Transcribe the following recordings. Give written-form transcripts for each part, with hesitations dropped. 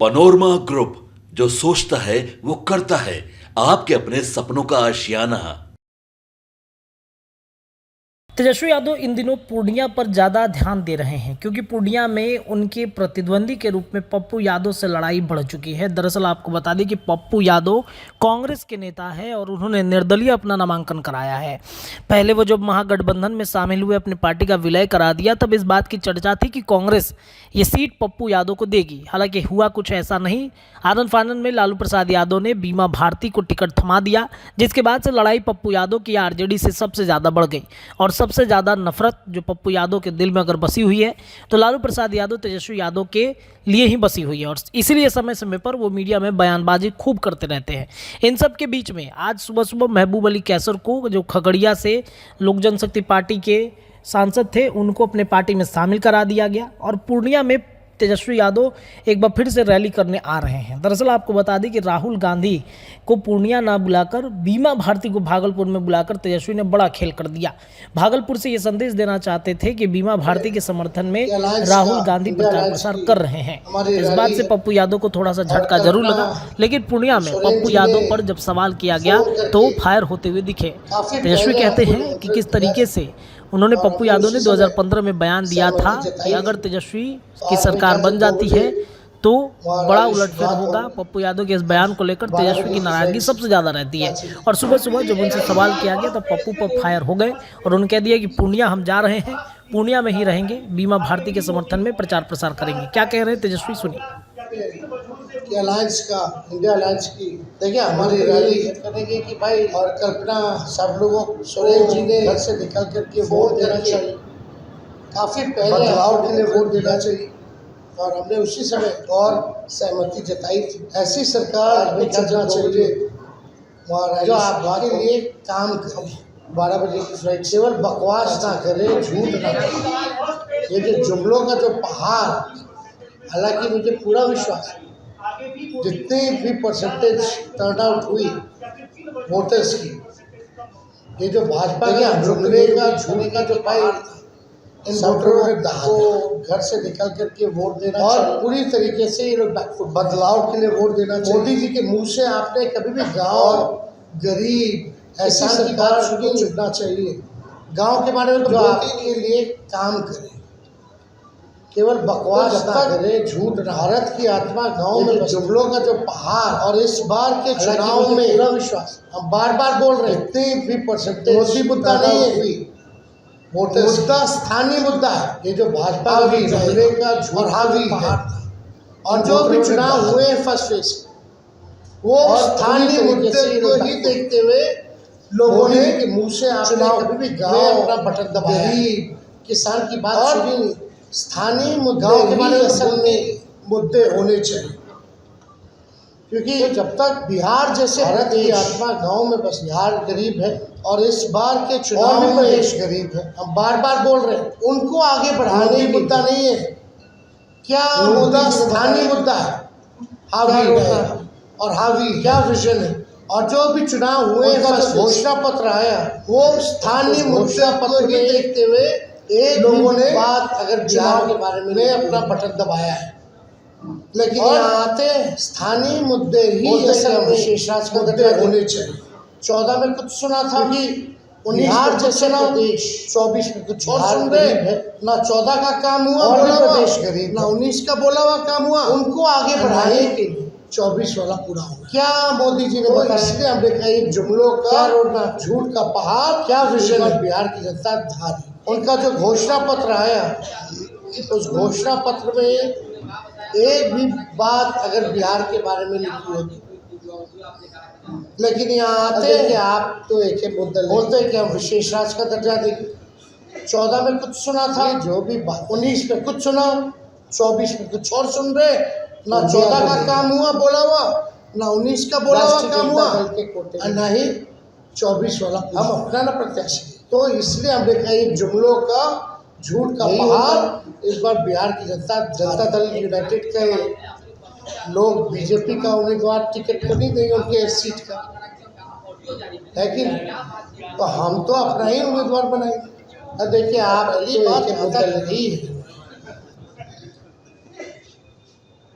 Panorama group, जो सोचता है वो करता है। आपके अपने सपनों का आशियाना। तेजस्वी यादव इन दिनों पूर्णिया पर ज़्यादा ध्यान दे रहे हैं क्योंकि पूर्णिया में उनके प्रतिद्वंदी के रूप में पप्पू यादव से लड़ाई बढ़ चुकी है। दरअसल आपको बता दें कि पप्पू यादव कांग्रेस के नेता है और उन्होंने निर्दलीय अपना नामांकन कराया है। पहले वो जब महागठबंधन में शामिल हुए, अपनी पार्टी का विलय करा दिया, तब इस बात की चर्चा थी कि कांग्रेस ये सीट पप्पू यादव को देगी। हालांकि हुआ कुछ ऐसा नहीं। आनन फानन में लालू प्रसाद यादव ने बीमा भारती को टिकट थमा दिया, जिसके बाद से लड़ाई पप्पू यादव की आरजेडी से सबसे ज़्यादा बढ़ गई। और सबसे ज़्यादा नफरत जो पप्पू यादव के दिल में अगर बसी हुई है तो लालू प्रसाद यादव तेजस्वी यादव के लिए ही बसी हुई है। और इसीलिए समय समय पर वो मीडिया में बयानबाजी खूब करते रहते हैं। इन सब के बीच में आज सुबह सुबह महबूब अली कैसर को, जो खगड़िया से लोक जनशक्ति पार्टी के सांसद थे, उनको अपने पार्टी में शामिल करा दिया गया और पूर्णिया में तेजस्वी यादव एक बार फिर से रैली करने आ रहे हैं। दरअसल आपको बता दें कि राहुल गांधी को पूर्णिया ना बुलाकर बीमा भारती को भागलपुर में बुलाकर तेजस्वी ने बड़ा खेल कर दिया। भागलपुर से ये संदेश देना चाहते थे कि बीमा भारती के समर्थन में राहुल गांधी प्रचार प्रसार कर रहे हैं। इस बात से पप्पू यादव को थोड़ा सा झटका जरूर लगा, लेकिन पूर्णिया में पप्पू यादव पर जब सवाल किया गया तो वो फायर होते हुए दिखे। तेजस्वी कहते हैं कि किस तरीके से उन्होंने, पप्पू यादव ने 2015 में बयान दिया था कि अगर तेजस्वी की सरकार बन जाती है तो बड़ा उलटफेर होगा। पप्पू यादव के इस बयान को लेकर तेजस्वी की नाराजगी सबसे ज़्यादा रहती है। और सुबह सुबह जब उनसे सवाल किया गया तो पप्पू पर फायर हो गए और उन्होंने कह दिया कि पूर्णिया हम जा रहे हैं, पूर्णिया में ही रहेंगे, बीमा भारती के समर्थन में प्रचार प्रसार करेंगे। क्या कह रहे हैं तेजस्वी, सुनिए। कि अलायंस का, इंडिया अलायंस की देखिए हमारी रैली करेंगे कि भाई, और कल्पना सब लोगों, सुरेश जी ने घर से निकल करके वोट देना चाहिए, काफ़ी पहले बदलाव के लिए वोट देना चाहिए और हमने उसी समय और सहमति जताई थी। ऐसी सरकार हमें चलना चाहिए जो आपके लिए काम करे। 12 बजे की फ्लाइट, केवल बकवास ना करे, झूठ ना करे। ये जो जुमलों का जो पहाड़, हालांकि मुझे पूरा विश्वास है जितनी भी परसेंटेज टर्नआउट हुई वोटर्स की, ये जो भाजपा का जुमले का झूठ का जो भाई, इन वोटरों को घर से निकल करके वोट देना और पूरी तरीके से ये लोग बदलाव के लिए वोट देना चाहिए। मोदी जी के मुंह से आपने कभी भी गांव, गरीब, ऐसी सरकार को चुनना चाहिए, गांव के बारे में जो आपके लिए काम करे, केवल बकवास ना करे, झूठ। भारत की आत्मा गांव में, जुमलों का जो पहाड़, और इस बार के चुनाव में पूरा विश्वास, हम बार बार बोल रहे हैं, इतनी भी परसेंटेज मोदी मुद्दा नहीं है, मुद्दा स्थानीय मुद्दा है। ये जो भाजपा का जुमले का झूठ हावी पहाड़ था, और जो भी चुनाव हुए फर्स्ट फेज, वो स्थानीय मुद्दे को ही देखते हुए लोगों ने के मुंह से आपने कभी भी गांव, अपना बटन दबाया, किसान की बात सुनी नहीं। स्थानीय मुद्दों के बारे में असल में मुद्दे होने चाहिए, क्योंकि तो जब तक बिहार जैसे भारत की आत्मा गांव में बस, बिहार गरीब है और इस बार के चुनाव में प्रदेश गरीब है, हम बार बार बोल रहे हैं, उनको आगे बढ़ाने की मुद्दा नहीं है। क्या मुद्दा स्थानीय मुद्दा है, हावी और हावी क्या विजन है, और जो भी चुनाव हुए का जो घोषणा पत्र आया वो स्थानीय मुद्दा पत्र ही देखते हुए एक लोगों ने बात अगर चुनाव के बारे में अपना बटन दबाया है, लेकिन यहाँ आते स्थानीय मुद्दे ही विशेषाधिकार मुद्दे होने चाहिए। 14 में कुछ सुना था कि बिहार जैसे ना देश, 24 में कुछ और सुन रहे हैं ना, 14 का काम हुआ बोला प्रदेश गरीब, ना 19 का बोला हुआ काम हुआ, उनको आगे बढ़ाने के लिए 24 वाला पूरा होगा। क्या मोदी जी ने बताया, इसलिए हमने कहा ये जुमलों का रोडना, झूठ का पहाड़, क्या विजन है बिहार की जनता धारी। उनका जो घोषणा पत्र आया, उस घोषणा पत्र में एक भी बात अगर बिहार के बारे में लिखी होती, लेकिन यहाँ आते हैं कि आप तो एक ही मुद्दा बोलते हैं कि हम विशेष राज्य का दर्जा देंगे। 14 में कुछ सुना था, जो भी बात, 19 में कुछ सुना, 24 में कुछ और सुन रहे, ना 14 का काम हुआ बोला हुआ, ना 19 का बोला हुआ काम हुआ, और ना ही 24 वाला हम अपना ना प्रत्याशी। तो इसलिए हमने कहा ये जुमलों का, झूठ का पहाड़, इस बार बिहार की जनता दल यूनाइटेड के लोग बीजेपी का उम्मीदवार टिकट तो नहीं देंगे उनके सीट का, है कि नहीं? तो हम तो अपना ही उम्मीदवार बनाएंगे। देखिए आप पहली बात मुद्दा नहीं है,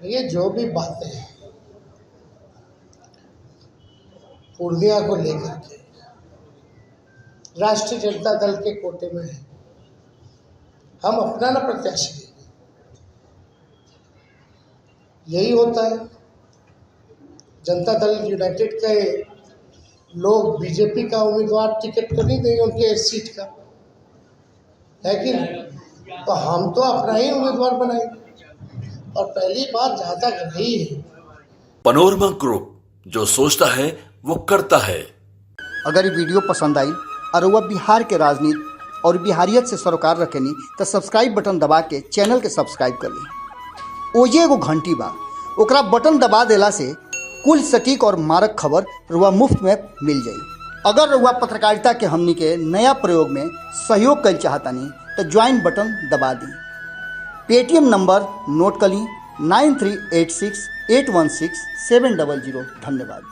ये जो भी बातें हैं पूर्णिया को लेकर के राष्ट्रीय जनता दल के कोटे में है, हम अपना ना प्रत्याशी देंगे, यही होता है। जनता दल यूनाइटेड के लोग बीजेपी का उम्मीदवार टिकट तो नहीं देंगे उनके इस सीट का, है कि नहीं? तो हम तो अपना ही उम्मीदवार बनाएंगे। और पहली बात जहाँ तक रही है, पनोरमा ग्रुप, जो सोचता है वो करता है। अगर ये वीडियो पसंद आई और वह बिहार के राजनीति और बिहारियत से सरोकार रखेनी तो सब्सक्राइब बटन दबा के चैनल के सब्सक्राइब कर ली। ओजे एगो घंटी बा, ओकरा बटन दबा देला से कुल सटीक और मारक खबर रुआ मुफ्त में मिल जाई। अगर रुआ पत्रकारिता के हमनी के नया प्रयोग में सहयोग कर चाहतानी तो ज्वाइन बटन दबा दी। पेटीएम नंबर नोट कर ली 9386816700। धन्यवाद।